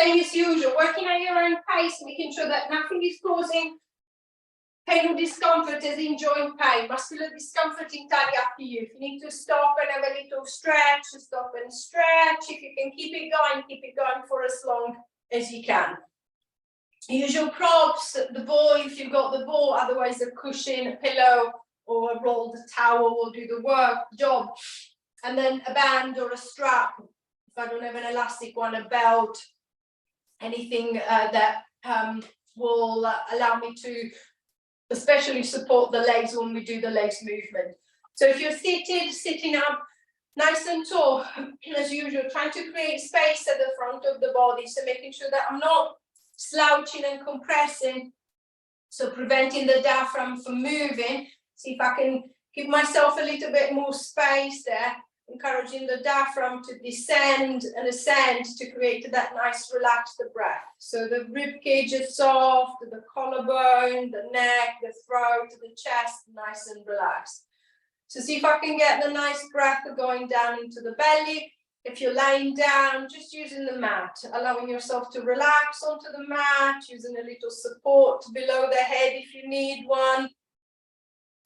same as usual, working at your own pace, making sure that nothing is causing pain or discomfort, as in joint pain. Muscular discomfort entirely up to you. If you need to stop and have a little stretch, stop and stretch. If you can keep it going for as long as you can. Use your props, the ball if you've got the ball, otherwise a cushion, a pillow, or a rolled towel will do the job. And then a band or a strap, if I don't have an elastic one, a belt, anything that will allow me to especially support the legs when we do the legs movement. So if you're sitting up nice and tall, as usual, trying to create space at the front of the body, so making sure that I'm not slouching and compressing, so preventing the diaphragm from moving. See if I can give myself a little bit more space there, encouraging the diaphragm to descend and ascend to create that nice relaxed breath. So the rib cage is soft, the collarbone, the neck, the throat, the chest, nice and relaxed. So see if I can get the nice breath going down into the belly. If you're laying down, just using the mat, allowing yourself to relax onto the mat, using a little support below the head if you need one.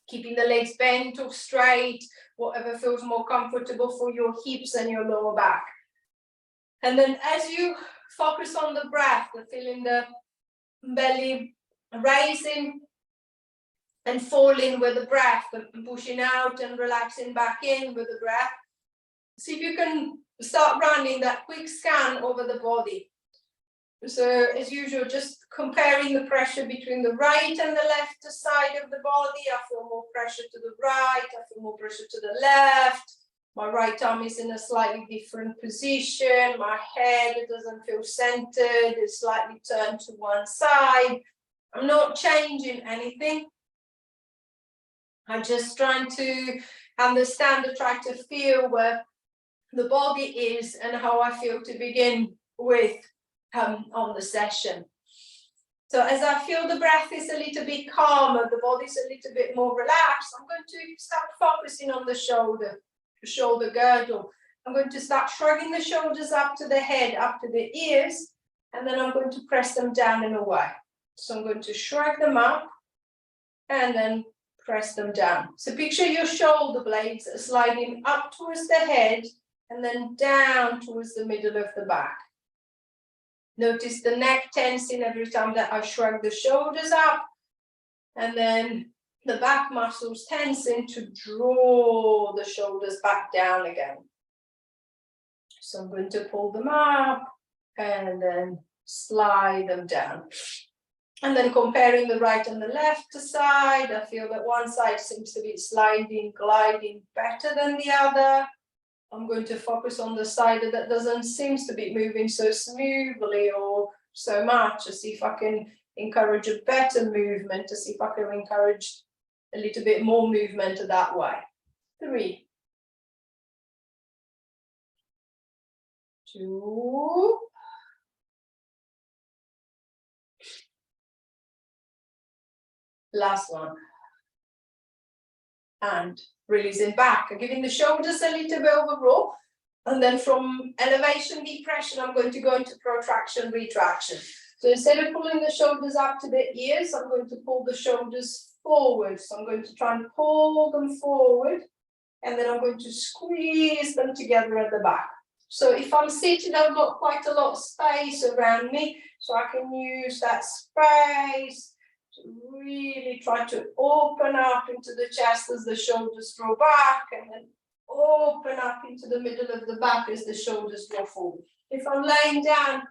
Keeping the legs bent or straight, whatever feels more comfortable for your hips and your lower back. And then as you focus on the breath, feeling the belly raising and falling with the breath, and pushing out and relaxing back in with the breath. See if you can start running that quick scan over the body. So as usual, just comparing the pressure between the right and the left side of the body. I feel more pressure to the right, I feel more pressure to the left. My right arm is in a slightly different position. My head doesn't feel centered, it's slightly turned to one side. I'm not changing anything. I'm just trying to understand and try to feel where the body is and how I feel to begin with on the session. So as I feel the breath is a little bit calmer, the body's a little bit more relaxed, I'm going to start focusing on the shoulder girdle. I'm going to start shrugging the shoulders up to the head, up to the ears, and then I'm going to press them down and away. So I'm going to shrug them up and then press them down. So picture your shoulder blades sliding up towards the head and then down towards the middle of the back. Notice the neck tensing every time that I shrug the shoulders up, and then the back muscles tensing to draw the shoulders back down again. So I'm going to pull them up and then slide them down. And then comparing the right and the left side, I feel that one side seems to be sliding, gliding better than the other. I'm going to focus on the side that doesn't seem to be moving so smoothly or so much, to see if I can encourage a better movement, to see if I can encourage a little bit more movement that way. 3, 2, last one. And releasing back, giving the shoulders a little bit of a roll, and then from elevation, depression, I'm going to go into protraction, retraction. So instead of pulling the shoulders up to the ears, I'm going to pull the shoulders forward. So I'm going to try and pull them forward, and then I'm going to squeeze them together at the back. So if I'm sitting, I've got quite a lot of space around me, so I can use that space to really try to open up into the chest as the shoulders draw back, and then open up into the middle of the back as the shoulders draw forward. If I'm laying down,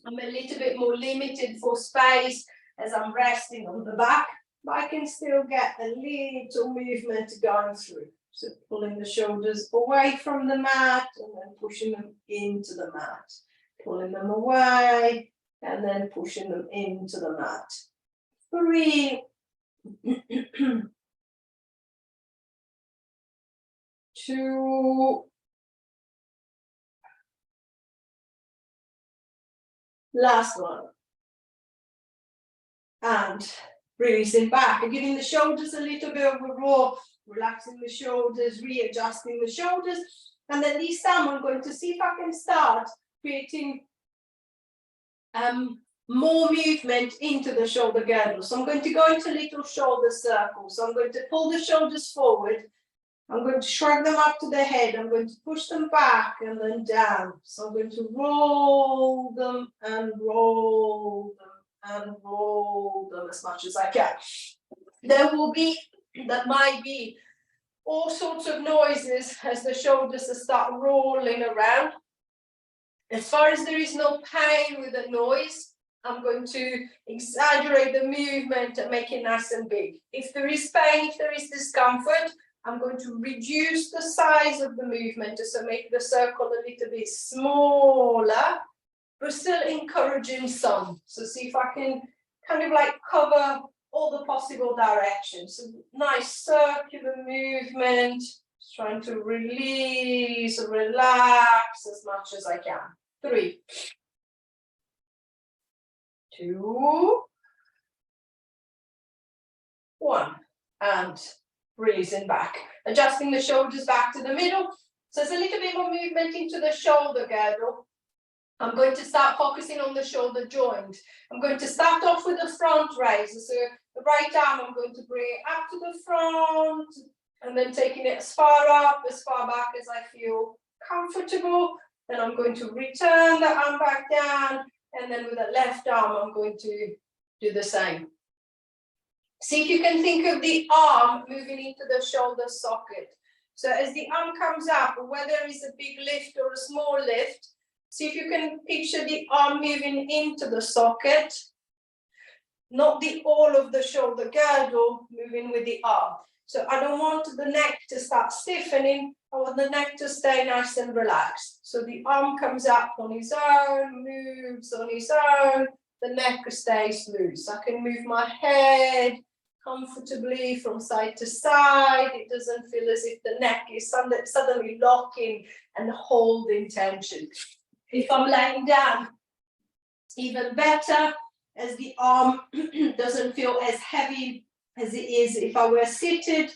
I'm a little bit more limited for space as I'm resting on the back, but I can still get a little movement going through. So pulling the shoulders away from the mat and then pushing them into the mat. Pulling them away and then pushing them into the mat. 3, 2, last one. And releasing back and giving the shoulders a little bit of a roll, relaxing the shoulders, readjusting the shoulders. And then this time I'm going to see if I can start creating more movement into the shoulder girdle. So I'm going to go into little shoulder circles. So I'm going to pull the shoulders forward. I'm going to shrug them up to the head. I'm going to push them back and then down. So I'm going to roll them and roll them and roll them as much as I can. That might be all sorts of noises as the shoulders start rolling around. As far as there is no pain with the noise, I'm going to exaggerate the movement and make it nice and big. If there is pain, if there is discomfort, I'm going to reduce the size of the movement to make the circle a little bit smaller, but still encouraging some. So see if I can kind of like cover all the possible directions. So nice circular movement, just trying to release, relax as much as I can. 3, 2, 1, and releasing back. Adjusting the shoulders back to the middle. So there's a little bit more movement into the shoulder girdle. I'm going to start focusing on the shoulder joint. I'm going to start off with the front raise. So the right arm, I'm going to bring it up to the front, and then taking it as far up, as far back as I feel comfortable. Then I'm going to return the arm back down, and then with the left arm, I'm going to do the same. See if you can think of the arm moving into the shoulder socket. So as the arm comes up, whether it's a big lift or a small lift, see if you can picture the arm moving into the socket, not the all of the shoulder girdle moving with the arm. So I don't want the neck to start stiffening. I want the neck to stay nice and relaxed. So the arm comes up on its own, moves on its own, the neck stays loose. I can move my head comfortably from side to side. It doesn't feel as if the neck is suddenly locking and holding tension. If I'm laying down, even better, as the arm doesn't feel as heavy as it is if I were seated.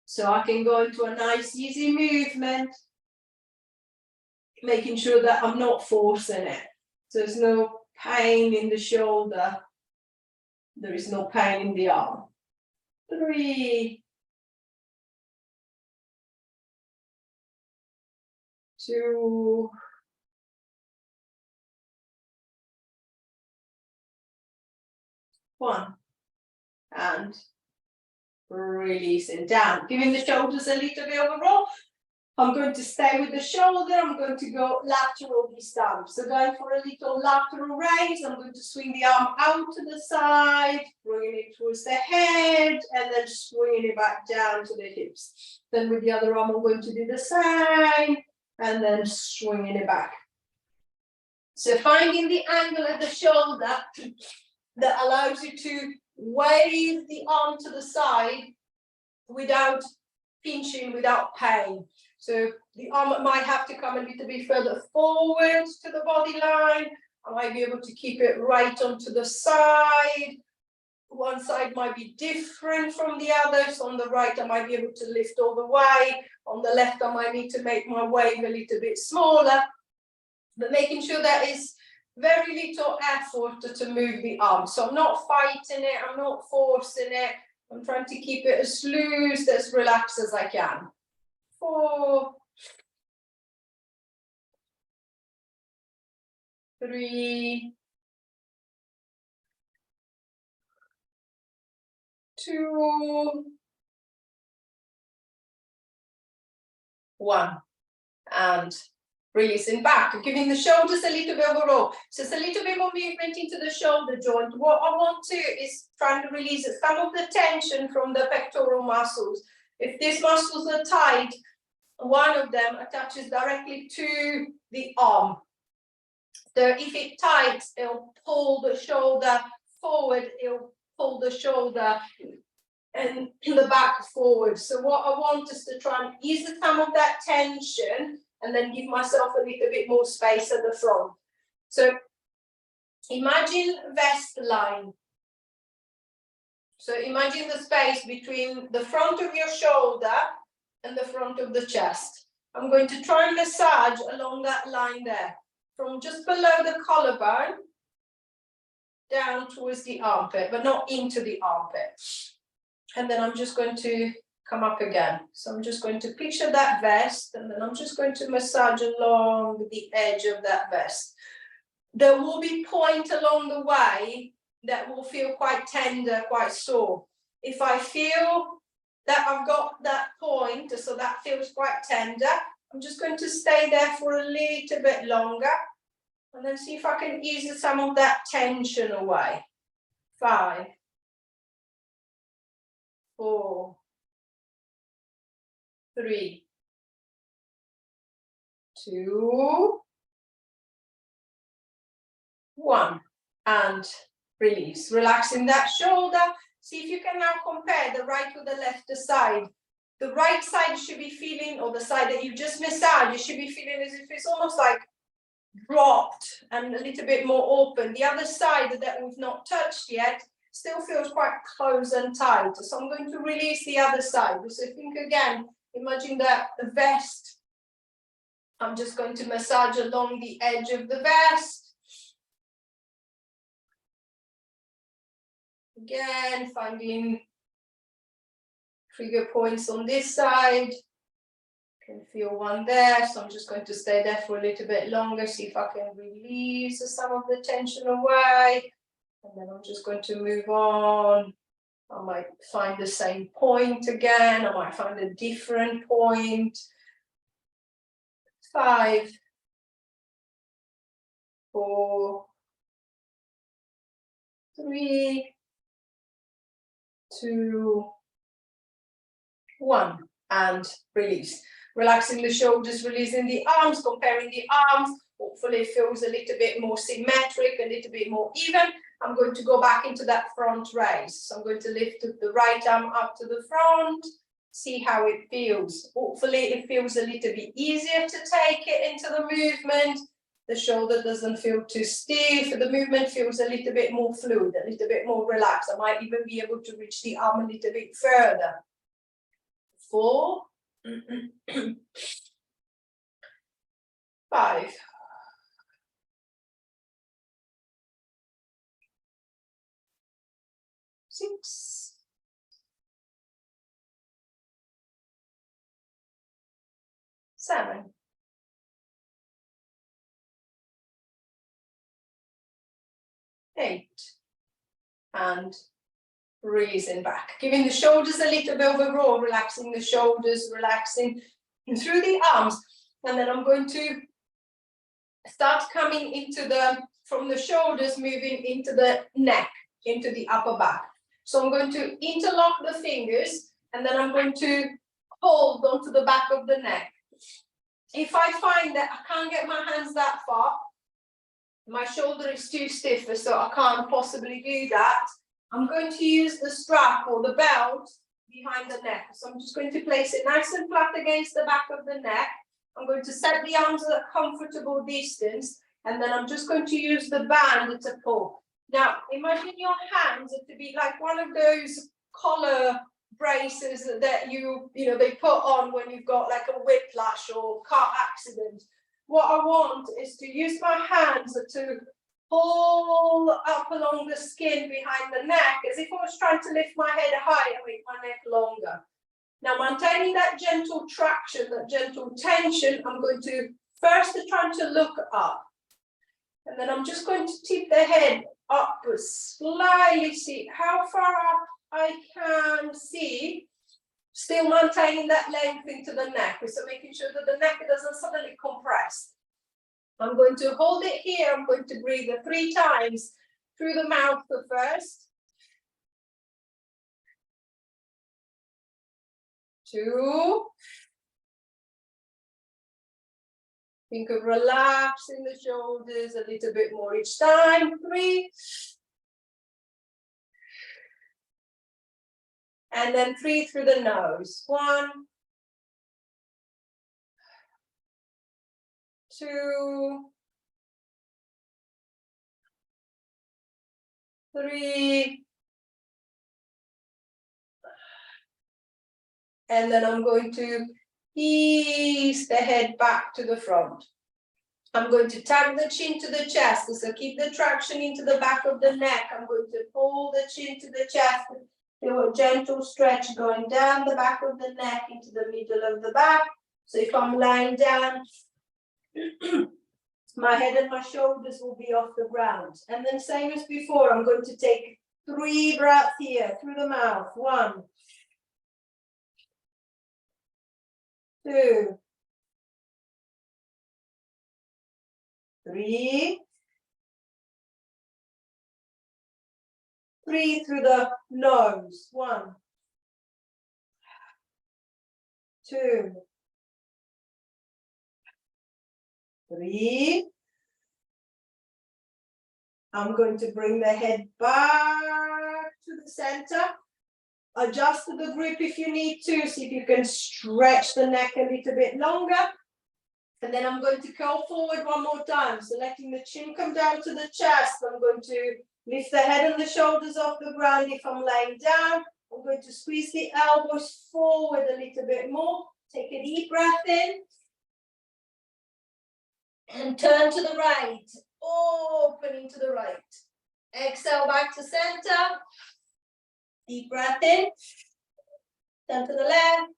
So I can go into a nice easy movement, making sure that I'm not forcing it. So there's no pain in the shoulder. There is no pain in the arm. 3, 2, 1, and releasing down, giving the shoulders a little bit of a roll. I'm going to stay with the shoulder. I'm going to go lateral this time. So going for a little lateral raise. I'm going to swing the arm out to the side, bringing it towards the head, and then swinging it back down to the hips. Then with the other arm, I'm going to do the same, and then swinging it back. So finding the angle at the shoulder that allows you to wave the arm to the side without pinching, without pain. So the arm might have to come a little bit further forward to the body line. I might be able to keep it right onto the side. One side might be different from the other. So on the right, I might be able to lift all the way. On the left, I might need to make my wave a little bit smaller. But making sure that is very little effort to move the arm. So I'm not fighting it, I'm not forcing it. I'm trying to keep it as loose, as relaxed as I can. 4, 3, 2, 1, and releasing back, giving the shoulders a little bit of a roll. So it's a little bit more movement into the shoulder joint. What I want to is trying to release some of the tension from the pectoral muscles. If these muscles are tight, one of them attaches directly to the arm. So if it tightens, it'll pull the shoulder forward, it'll pull the shoulder and the back forward. So what I want is to try and ease some of that tension and then give myself a little bit more space at the front. So imagine vest line. So imagine the space between the front of your shoulder and the front of the chest. I'm going to try and massage along that line there, from just below the collarbone down towards the armpit, but not into the armpit. And then I'm just going to come up again. So I'm just going to picture that vest, and then I'm just going to massage along the edge of that vest. There will be point along the way that will feel quite tender, quite sore. If I feel that I've got that point, so that feels quite tender, I'm just going to stay there for a little bit longer, and then see if I can ease some of that tension away. 5, 4, 3, 2, 1, and release. Relaxing that shoulder. See if you can now compare the right with the left side. The right side should be feeling, or the side that you just massaged, you should be feeling as if it's almost like dropped and a little bit more open. The other side that we've not touched yet still feels quite close and tight. So I'm going to release the other side. So think again, imagine that the vest. I'm just going to massage along the edge of the vest. Again, finding trigger points on this side. Can feel one there, so I'm just going to stay there for a little bit longer, see if I can release some of the tension away. And then I'm just going to move on. I might find the same point again. I might find a different point. 5, 4, 3, 2, 1, and release. Relaxing the shoulders, releasing the arms, comparing the arms. Hopefully it feels a little bit more symmetric, a little bit more even. I'm going to go back into that front raise. So I'm going to lift the right arm up to the front, see how it feels. Hopefully it feels a little bit easier to take it into the movement. The shoulder doesn't feel too stiff. The movement feels a little bit more fluid, a little bit more relaxed. I might even be able to reach the arm a little bit further. 4, 5, 6, 7, 8, and releasing back. Giving the shoulders a little bit of a roll, relaxing the shoulders, relaxing through the arms. And then I'm going to start coming into from the shoulders, moving into the neck, into the upper back. So I'm going to interlock the fingers, and then I'm going to hold onto the back of the neck. If I find that I can't get my hands that far, my shoulder is too stiff, so I can't possibly do that, I'm going to use the strap or the belt behind the neck. So I'm just going to place it nice and flat against the back of the neck. I'm going to set the arms at a comfortable distance, and then I'm just going to use the band to pull. Now, imagine your hands to be like one of those collar braces that they put on when you've got like a whiplash or car accident. What I want is to use my hands to pull up along the skin behind the neck as if I was trying to lift my head higher, make my neck longer. Now, maintaining that gentle traction, that gentle tension, I'm going to first try to look up. And then I'm just going to tip the head up slightly, see how far up I can see, still maintaining that length into the neck. So making sure that the neck doesn't suddenly compress. I'm going to hold it here. I'm going to breathe 3 times through the mouth first. 2. Think of relaxing the shoulders a little bit more each time. 3. And then 3 through the nose. 1, 2, 3. And then I'm going to ease the head back to the front. I'm going to tap the chin to the chest. So keep the traction into the back of the neck. I'm going to pull the chin to the chest. Do a gentle stretch going down the back of the neck into the middle of the back. So if I'm lying down, my head and my shoulders will be off the ground. And then same as before, I'm going to take 3 breaths here through the mouth. 1, 2, 3. 3 through the nose. 1, 2, 3. I'm going to bring the head back to the center. Adjust the grip if you need to. See if you can stretch the neck a little bit longer. And then I'm going to curl forward one more time. So letting the chin come down to the chest. I'm going to lift the head and the shoulders off the ground if I'm laying down. I'm going to squeeze the elbows forward a little bit more. Take a deep breath in. And turn to the right. Opening to the right. Exhale back to center. Deep breath in. Turn to the left.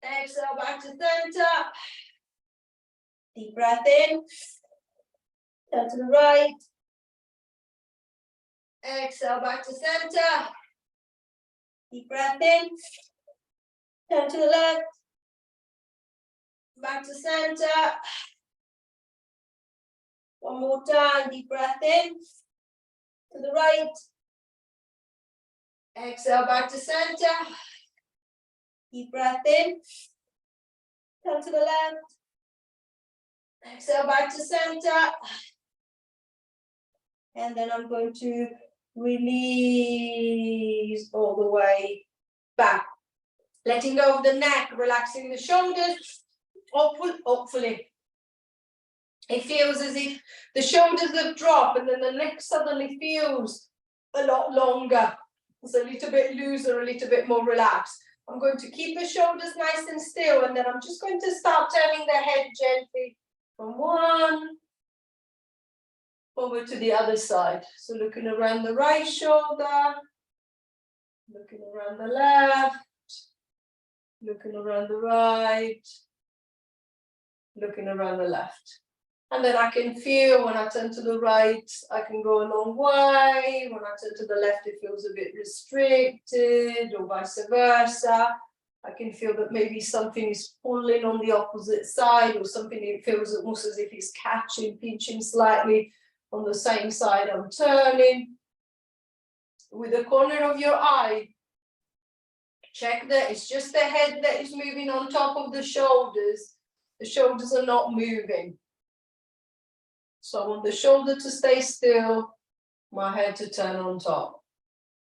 Exhale back to center. Deep breath in. Turn to the right. Exhale back to center. Deep breath in. Turn to the left. Back to center. One more time. Deep breath in. To the right. Exhale back to center. Deep breath in. Turn to the left. Exhale back to center. And then I'm going to release all the way back. Letting go of the neck, relaxing the shoulders. Hopefully. It feels as if the shoulders have dropped and then the neck suddenly feels a lot longer. It's a little bit looser, a little bit more relaxed. I'm going to keep the shoulders nice and still, and then I'm just going to start turning the head gently from one over to the other side. So looking around the right shoulder, looking around the left, looking around the right, looking around the left. And then I can feel when I turn to the right, I can go a long way. When I turn to the left, it feels a bit restricted, or vice versa. I can feel that maybe something is pulling on the opposite side, or something it feels almost as if it's catching, pinching slightly on the same side I'm turning. With the corner of your eye, check that it's just the head that is moving on top of the shoulders. The shoulders are not moving. So I want the shoulder to stay still, my head to turn on top.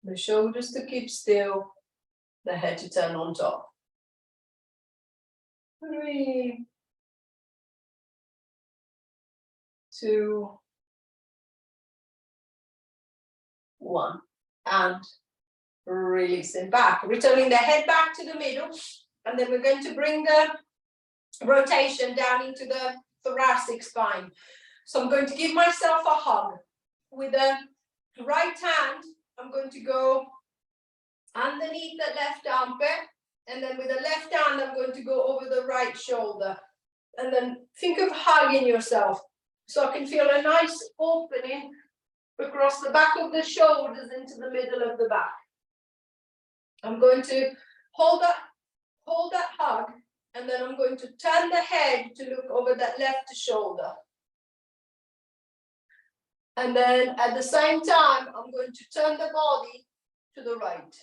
The shoulders to keep still, the head to turn on top. 3, 2, 1. And releasing back. Returning the head back to the middle. And then we're going to bring the rotation down into the thoracic spine. So I'm going to give myself a hug. With the right hand, I'm going to go underneath the left armpit. And then with the left hand, I'm going to go over the right shoulder. And then think of hugging yourself. So I can feel a nice opening across the back of the shoulders into the middle of the back. I'm going to hold that hug. And then I'm going to turn the head to look over that left shoulder. And then at the same time, I'm going to turn the body to the right.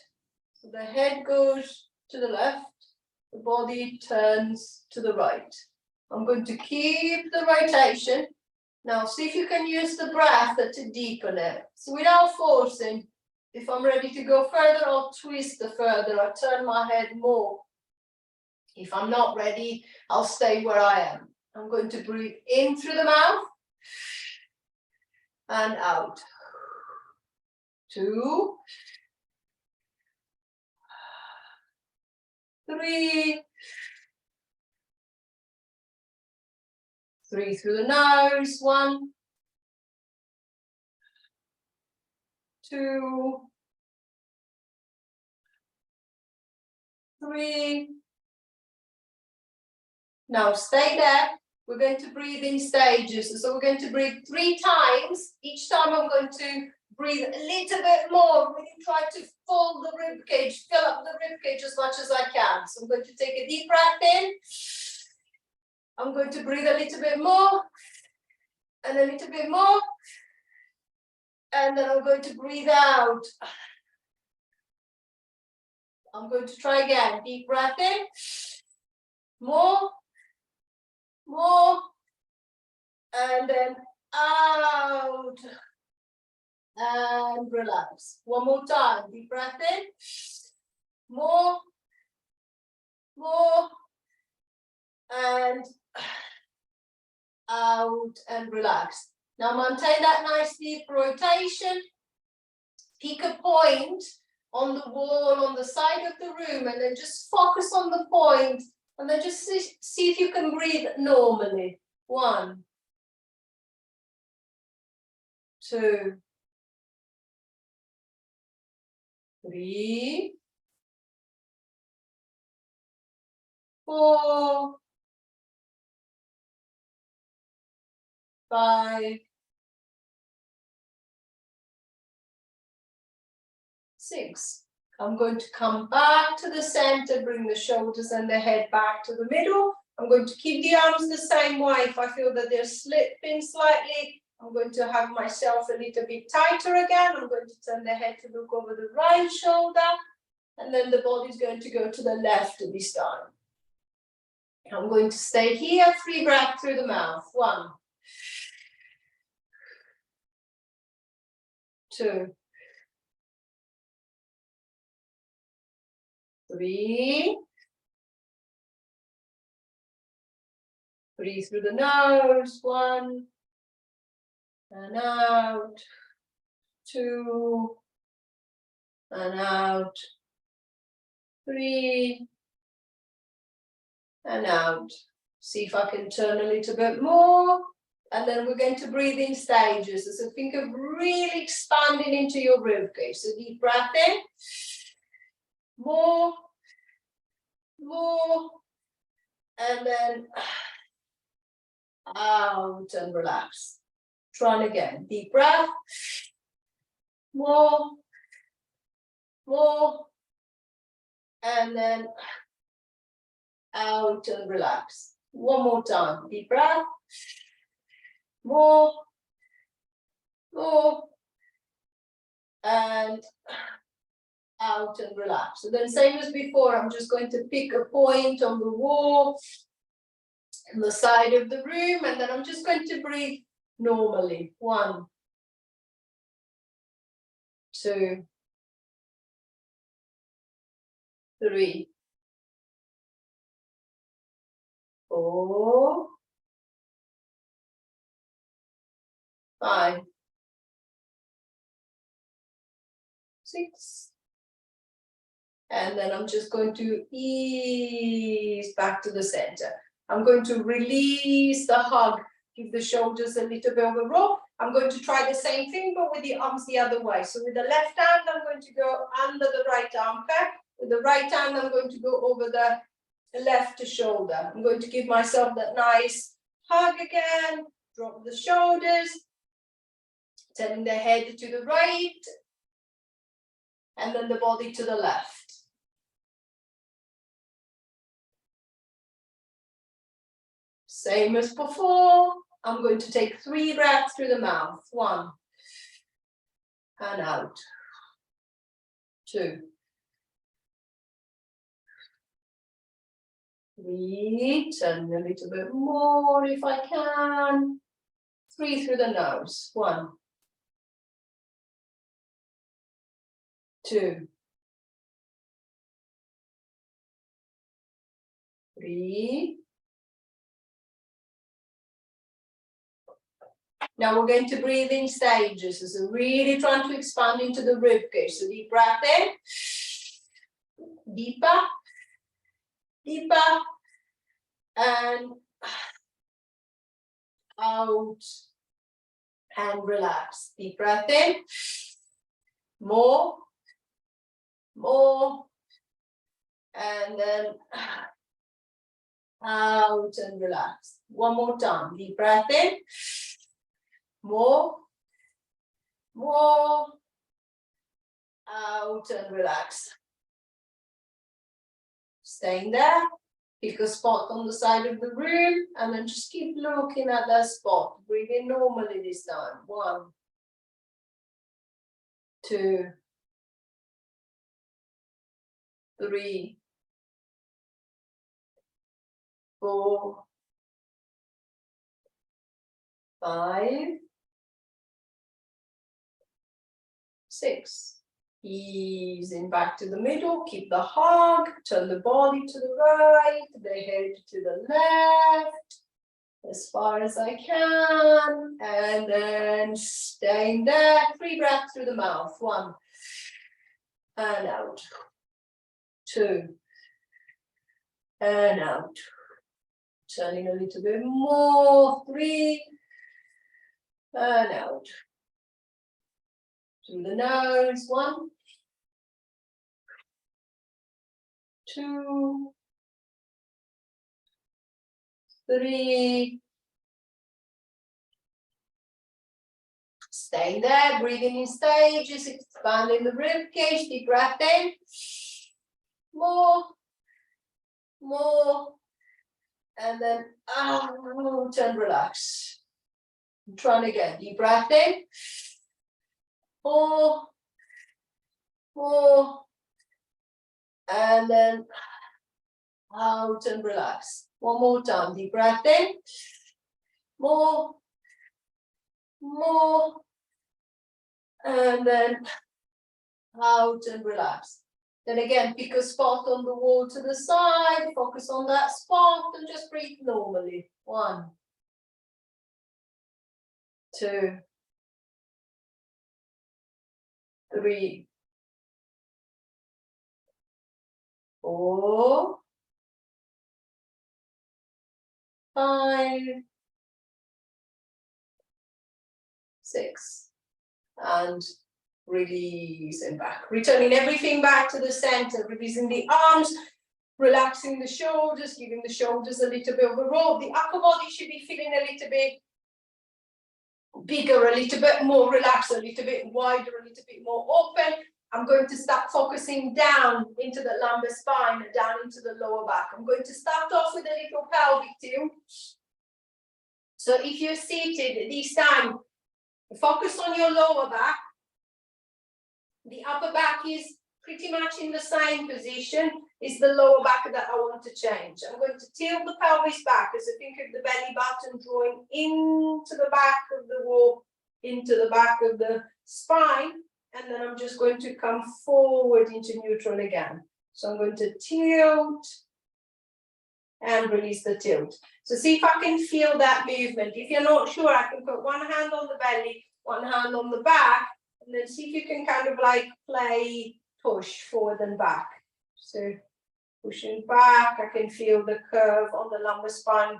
So the head goes to the left, the body turns to the right. I'm going to keep the rotation. Now see if you can use the breath to deepen it. So without forcing, if I'm ready to go further, I'll twist it further. I'll turn my head more. If I'm not ready, I'll stay where I am. I'm going to breathe in through the mouth. And out. 2, 3, 3 through the nose. 1, 2, 3. Now stay there. We're going to breathe in stages. So we're going to breathe 3 times. Each time I'm going to breathe a little bit more. Really try to fill the rib cage, fill up the rib cage as much as I can. So I'm going to take a deep breath in. I'm going to breathe a little bit more and a little bit more. And then I'm going to breathe out. I'm going to try again. Deep breath in. More. And then out. And relax. One more time. Deep breath in. More. And out and relax. Now maintain that nice deep rotation. Pick a point on the wall, on the side of the room, and then just focus on the point, and then just see if you can breathe normally. 1, 2, 3, 4, 5, 6. I'm going to come back to the center, bring the shoulders and the head back to the middle. I'm going to keep the arms the same way. If I feel that they're slipping slightly, I'm going to have myself a little bit tighter again. I'm going to turn the head to look over the right shoulder, and then the body is going to go to the left this time. I'm going to stay here, 3 breaths through the mouth. 1, 2, 3. Breathe through the nose. 1, and out. 2, and out. 3, and out. See if I can turn a little bit more. And then we're going to breathe in stages. So think of really expanding into your rib cage. So deep breath in. More. And then out and relax. Try it again. Deep breath. More. And then out and relax. One more time. Deep breath. More. And out and relax. So then same as before, I'm just going to pick a point on the wall, on the side of the room, and then I'm just going to breathe normally. 1, 2, 3, 4, 5, 6. And then I'm just going to ease back to the center. I'm going to release the hug, give the shoulders a little bit of a roll. I'm going to try the same thing, but with the arms the other way. So with the left hand, I'm going to go under the right armpit. With the right hand, I'm going to go over the left shoulder. I'm going to give myself that nice hug again. Drop the shoulders, turning the head to the right, and then the body to the left. Same as before. I'm going to take 3 breaths through the mouth. 1, and out. 2, 3, turn a little bit more if I can. 3 through the nose. 1, 2, 3. Now we're going to breathe in stages. So really trying to expand into the rib cage. So deep breath in. Deeper. And out, and relax. Deep breath in. More, and then out and relax. One more time. Deep breath in. More, out and relax. Staying there. Pick a spot on the side of the room and then just keep looking at that spot. Breathe in normally this time. 1, 2, 3, 4, 5, 6. Easing back to the middle, keep the hug, turn the body to the right, the head to the left, as far as I can, and then staying there. 3 breaths through the mouth. 1, and out. 2, and out. Turning a little bit more. 3, and out. Through the nose. 1, 2, 3. Staying there, breathing in stages, expanding the rib cage. Deep breath in. More, and then out and relax. I'm trying again. Deep breath in. More, and then out and relax. One more time. Deep breath in. More, and then out and relax. Then again, pick a spot on the wall to the side, focus on that spot and just breathe normally. 1, 2, 3, 4, 5, 6, and release and back. Returning everything back to the center, releasing the arms, relaxing the shoulders, giving the shoulders a little bit of a roll. The upper body should be feeling a little bit bigger, a little bit more relaxed, a little bit wider, a little bit more open. I'm going to start focusing down into the lumbar spine, down into the lower back. I'm going to start off with a little pelvic tilt. So if you're seated this time, focus on your lower back. The upper back is pretty much in the same position. It's the lower back that I want to change. I'm going to tilt the pelvis back as I think of the belly button drawing into the back of the wall, into the back of the spine. And then I'm just going to come forward into neutral again. So I'm going to tilt and release the tilt. So see if I can feel that movement. If you're not sure, I can put one hand on the belly, one hand on the back, and then see if you can kind of like play push forward and back. So pushing back, I can feel the curve on the lumbar spine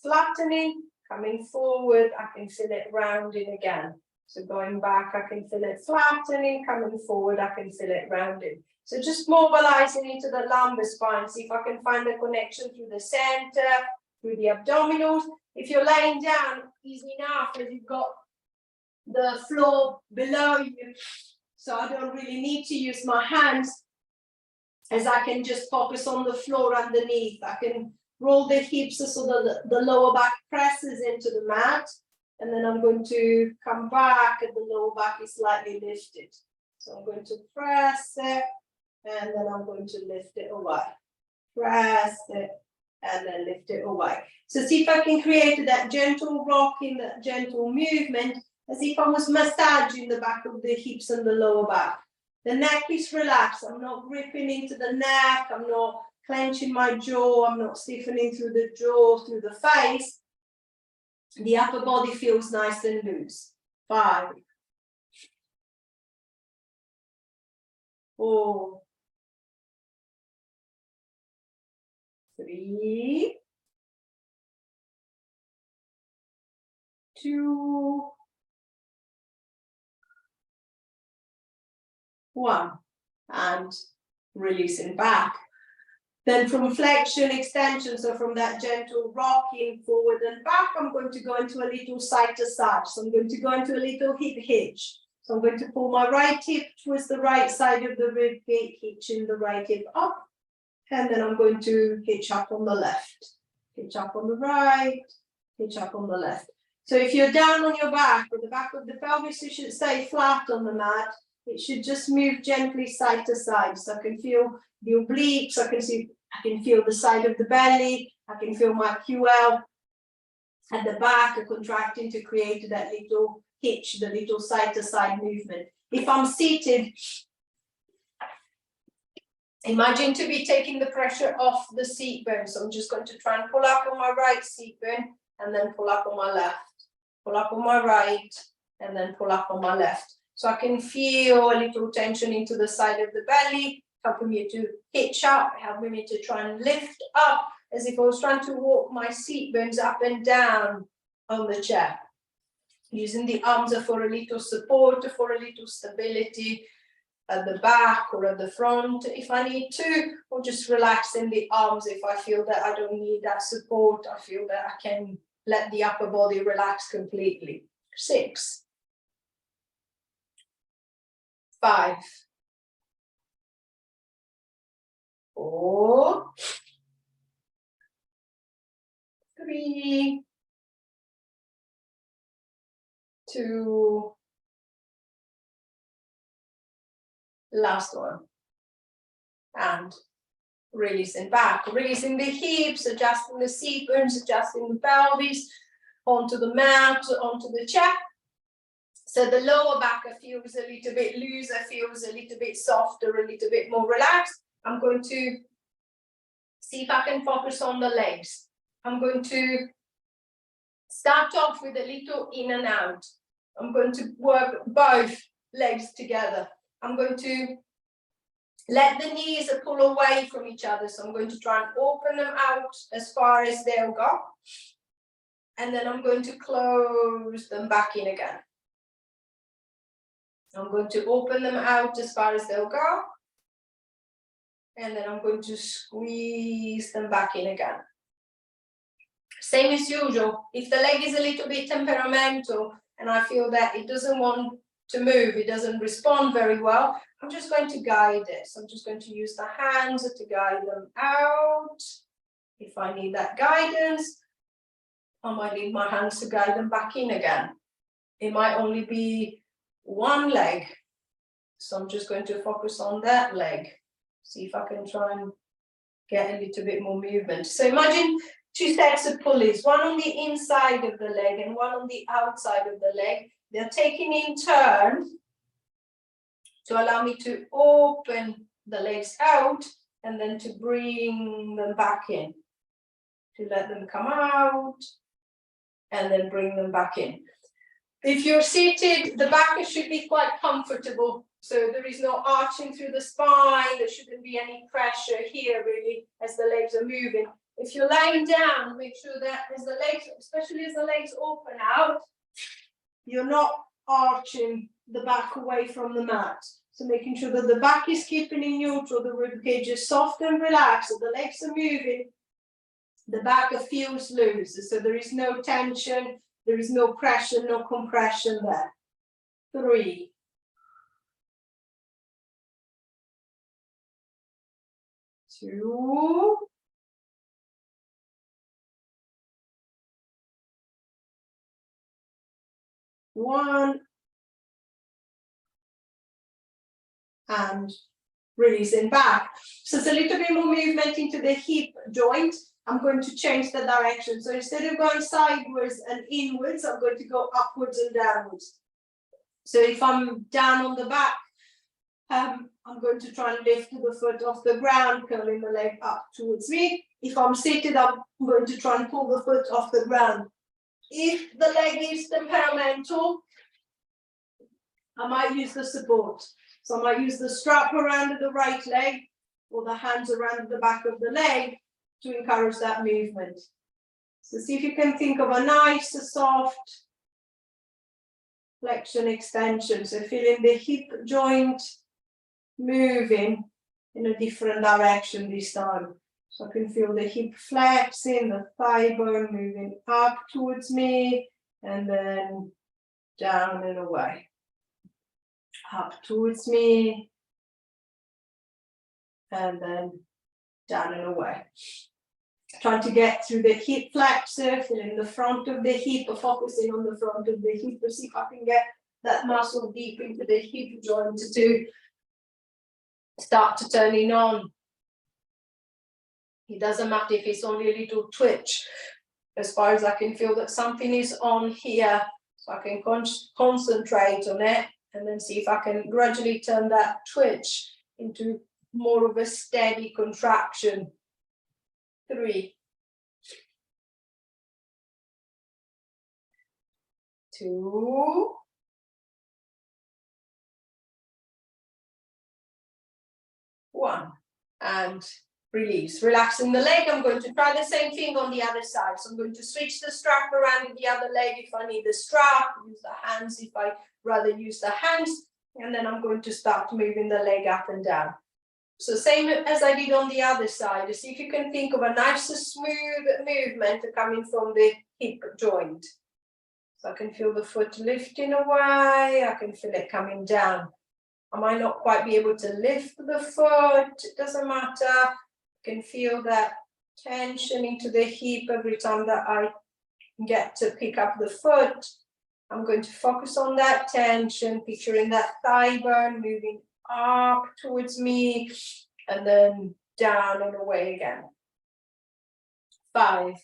flattening, coming forward, I can feel it rounding again. So going back, I can feel it flattening, coming forward, I can feel it rounding. So just mobilizing into the lumbar spine, see if I can find a connection through the center, through the abdominals. If you're laying down, easy enough as you've got the floor below you. So I don't really need to use my hands, as I can just focus on the floor underneath. I can roll the hips so that the lower back presses into the mat. And then I'm going to come back and the lower back is slightly lifted. So I'm going to press it and then I'm going to lift it away. Press it and then lift it away. So see if I can create that gentle rocking, that gentle movement, as if I was massaging the back of the hips and the lower back. The neck is relaxed. I'm not gripping into the neck. I'm not clenching my jaw. I'm not stiffening through the jaw, through the face. The upper body feels nice and loose. 5, 4, 3, 2, 1, and releasing back. Then from flexion, extension, so from that gentle rocking forward and back, I'm going to go into a little side to side. So I'm going to go into a little hip hitch. So I'm going to pull my right hip towards the right side of the rib cage, hitching the right hip up. And then I'm going to hitch up on the left. Hitch up on the right, hitch up on the left. So if you're down on your back, with the back of the pelvis, you should stay flat on the mat. It should just move gently side to side. So I can feel the obliques, I can feel the side of the belly, I can feel my QL at the back contracting to create that little hitch, the little side to side movement. If I'm seated, imagine to be taking the pressure off the seat bone. So I'm just going to try and pull up on my right seat bone and then pull up on my left. Pull up on my right and then pull up on my left. So I can feel a little tension into the side of the belly, helping me to hitch up, helping me to try and lift up as if I was trying to walk my seat bones up and down on the chair. Using the arms for a little support, for a little stability at the back or at the front if I need to, or just relaxing the arms if I feel that I don't need that support. I feel that I can let the upper body relax completely. 6, 5, 4, 3, 2, last one, and releasing back, releasing the hips, adjusting the seat bones, adjusting the pelvis onto the mat, onto the chair. So the lower back feels a little bit looser, feels a little bit softer, a little bit more relaxed. I'm going to see if I can focus on the legs. I'm going to start off with a little in and out. I'm going to work both legs together. I'm going to let the knees pull away from each other. So I'm going to try and open them out as far as they'll go. And then I'm going to close them back in again. I'm going to open them out as far as they'll go. And then I'm going to squeeze them back in again. Same as usual. If the leg is a little bit temperamental and I feel that it doesn't want to move, it doesn't respond very well, I'm just going to guide it. So I'm just going to use the hands to guide them out. If I need that guidance, I might need my hands to guide them back in again. It might only be one leg. So I'm just going to focus on that leg. See if I can try and get a little bit more movement. So imagine 2 sets of pulleys, one on the inside of the leg and one on the outside of the leg. They're taking in turn to allow me to open the legs out and then to bring them back in, to let them come out and then bring them back in. If you're seated, the back should be quite comfortable. So there is no arching through the spine. There shouldn't be any pressure here really as the legs are moving. If you're lying down, make sure that as the legs, especially as the legs open out, you're not arching the back away from the mat. So making sure that the back is keeping in neutral, the rib cage is soft and relaxed, so the legs are moving, the back feels loose. So there is no tension, there is no pressure, no compression there. 3, 2, 1, and releasing back. So it's a little bit more movement into the hip joint. I'm going to change the direction. So instead of going sideways and inwards, I'm going to go upwards and downwards. So if I'm down on the back, I'm going to try and lift the foot off the ground, curling the leg up towards me. If I'm seated, I'm going to try and pull the foot off the ground. If the leg is temperamental, I might use the support. So I might use the strap around the right leg or the hands around the back of the leg to encourage that movement. So see if you can think of a nice, soft, flexion, extension. So feeling the hip joint moving in a different direction this time. So I can feel the hip flexing, the thigh bone moving up towards me, and then down and away. Up towards me, and then down and away. Trying to get through the hip flexor, feeling the front of the hip, focusing on the front of the hip to see if I can get that muscle deep into the hip joint to start to turning on. It doesn't matter if it's only a little twitch, as far as I can feel that something is on here, so I can concentrate on it and then see if I can gradually turn that twitch into more of a steady contraction. 3, 2, 1, and release. Relaxing the leg. I'm going to try the same thing on the other side. So I'm going to switch the strap around in the other leg if I need the strap, use the hands if I rather use the hands, and then I'm going to start moving the leg up and down. So same as I did on the other side. See if you can think of a nice smooth movement coming from the hip joint. So I can feel the foot lifting away, I can feel it coming down. I might not quite be able to lift the foot, it doesn't matter. I can feel that tension into the hip every time that I get to pick up the foot. I'm going to focus on that tension, picturing that thigh bone moving up towards me and then down and away again. 5,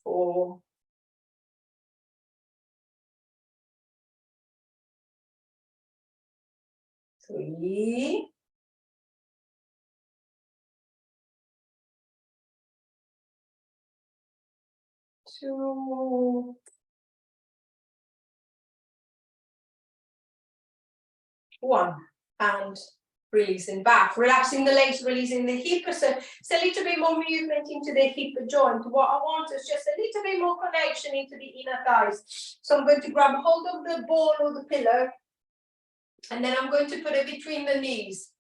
4, 3, 2, 1, and releasing back, relaxing the legs, releasing the hip. So it's a little bit more movement into the hip joint. What I want is just a little bit more connection into the inner thighs. So I'm going to grab hold of the ball or the pillow, and then I'm going to put it between the knees.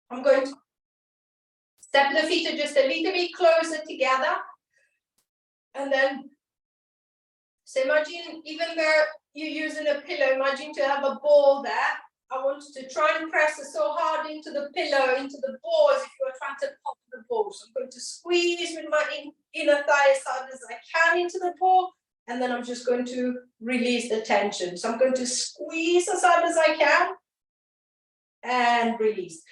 I'm going to step the feet just a little bit closer together, and then so imagine, even though you're using a pillow, imagine to have a ball there. I want you to try and press it so hard into the pillow, into the ball, as if you were trying to pop the ball. So I'm going to squeeze with my inner thigh as hard as I can into the ball, and then I'm just going to release the tension. So I'm going to squeeze as hard as I can and release.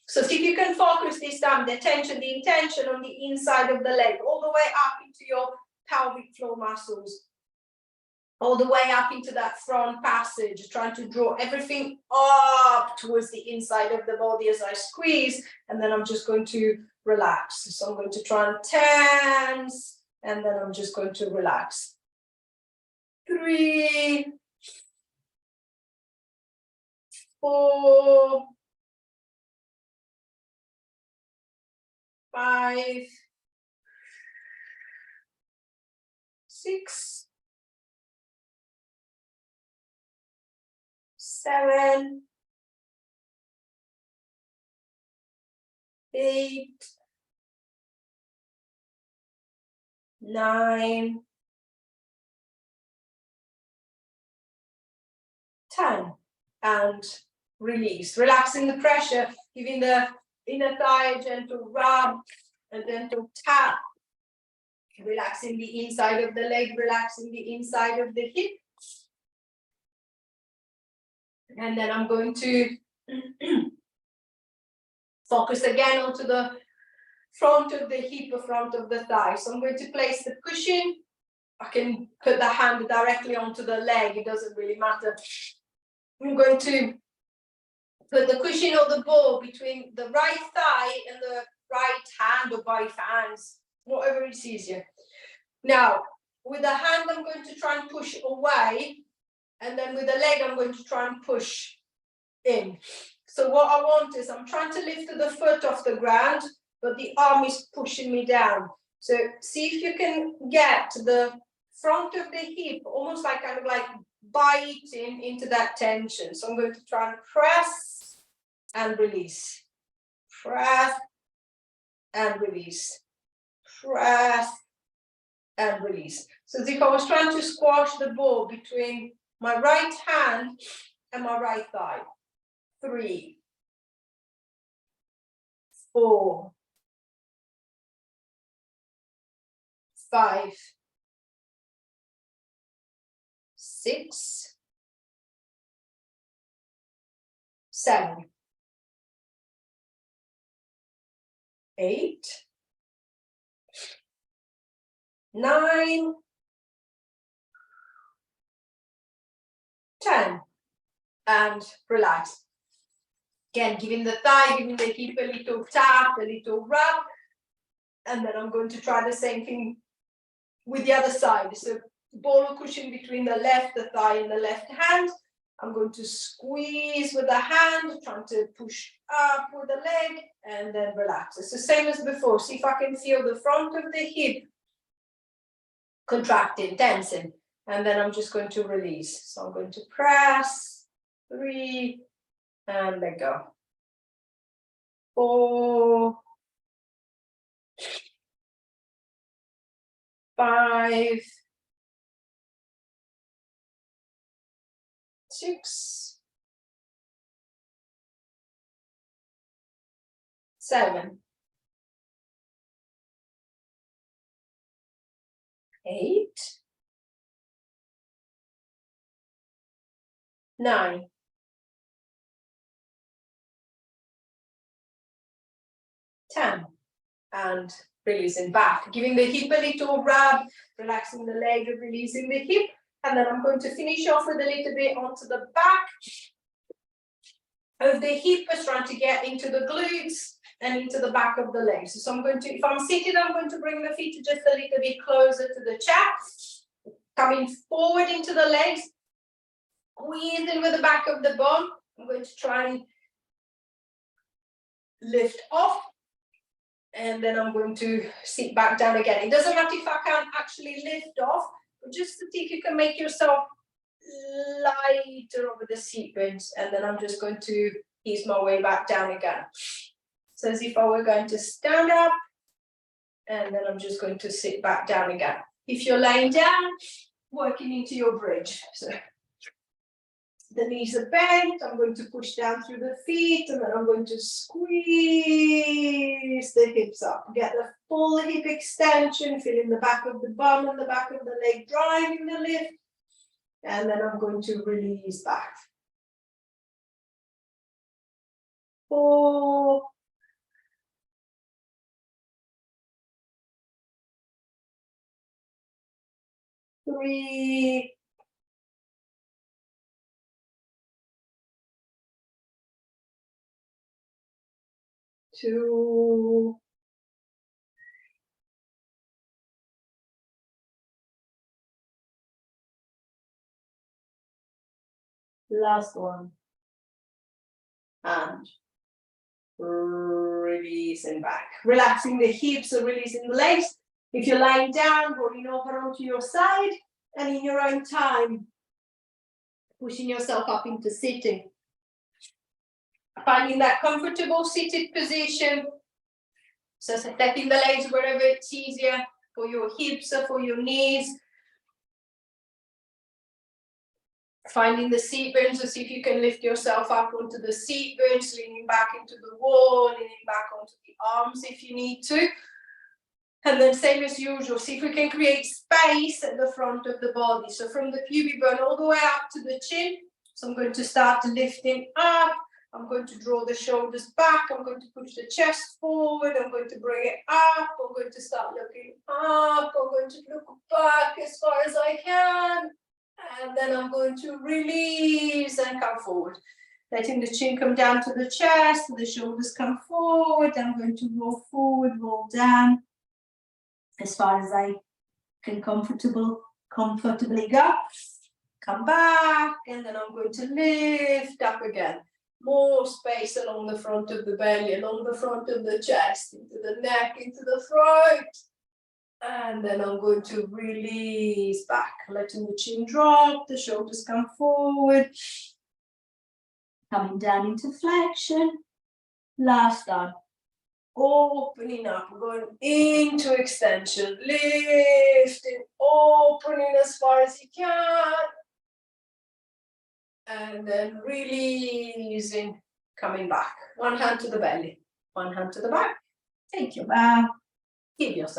So see if you can focus this time, the tension, the intention on the inside of the leg, all the way up into your pelvic floor muscles, all the way up into that front passage, trying to draw everything up towards the inside of the body as I squeeze, and then I'm just going to relax. So I'm going to try and tense, and then I'm just going to relax. 3, 4, 5, 6, 7, 8, 9, 10, and release. Relaxing the pressure, giving the inner thigh a gentle rub, a gentle tap. Relaxing the inside of the leg, relaxing the inside of the hip. And then I'm going to focus again onto the front of the hip, or front of the thigh. So I'm going to place the cushion. I can put the hand directly onto the leg, it doesn't really matter. I'm going to put the cushion or the ball between the right thigh and the right hand, or both hands, whatever is easier. Now, with the hand, I'm going to try and push away, and then with the leg, I'm going to try and push in. So what I want is, I'm trying to lift the foot off the ground, but the arm is pushing me down. So see if you can get the front of the hip almost like kind of like biting into that tension. So I'm going to try and press and release. Press and release. Press and release. So as if I was trying to squash the ball between my right hand and my right thigh. 3, 4, 5, 6, 7, 8, 9, 10, and relax. Again, giving the thigh, giving the hip a little tap, a little rub, and then I'm going to try the same thing with the other side. So ball or cushion between the thigh and the left hand. I'm going to squeeze with the hand, trying to push up with the leg, and then relax. It's the same as before. See if I can feel the front of the hip contracting, tensing, and then I'm just going to release. So I'm going to press, 3, and let go. 4, 5, 6, 7, 8, 9, 10, and releasing back, giving the hip a little rub, relaxing the leg and releasing the hip, and then I'm going to finish off with a little bit onto the back of the hip, as trying to get into the glutes and into the back of the legs. So I'm going to, if I'm seated, I'm going to bring the feet just a little bit closer to the chest, coming forward into the legs, squeezing with the back of the bum. I'm going to try and lift off, and then I'm going to sit back down again. It doesn't matter if I can't actually lift off, but just to see if you can make yourself lighter over the seat bones, and then I'm just going to ease my way back down again. So as if I were going to stand up, and then I'm just going to sit back down again. If you're laying down, working into your bridge. So the knees are bent, I'm going to push down through the feet, and then I'm going to squeeze the hips up. Get the full hip extension, feeling the back of the bum and the back of the leg driving the lift. And then I'm going to release back. 4, 3, 2, 1, and releasing back. Relaxing the hips or releasing the legs. If you're lying down, rolling over onto your side, and in your own time, pushing yourself up into sitting. Finding that comfortable seated position. So stepping the legs wherever it's easier for your hips or for your knees. Finding the seat bones, so see if you can lift yourself up onto the seat bones, leaning back into the wall, leaning back onto the arms if you need to. And then same as usual, see if we can create space at the front of the body. So from the pubic bone all the way up to the chin. So I'm going to start lifting up. I'm going to draw the shoulders back. I'm going to push the chest forward. I'm going to bring it up. I'm going to start looking up. I'm going to look back as far as I can. And then I'm going to release and come forward. Letting the chin come down to the chest, the shoulders come forward. I'm going to roll forward, roll down as far as I can comfortably go. Come back, and then I'm going to lift up again. More space along the front of the belly, along the front of the chest, into the neck, into the throat. And then I'm going to release back, letting the chin drop, the shoulders come forward. Coming down into flexion. Last time. Opening up, going into extension, lifting, opening as far as you can. And then releasing, coming back. One hand to the belly, one hand to the back. Take your bow. Give yourself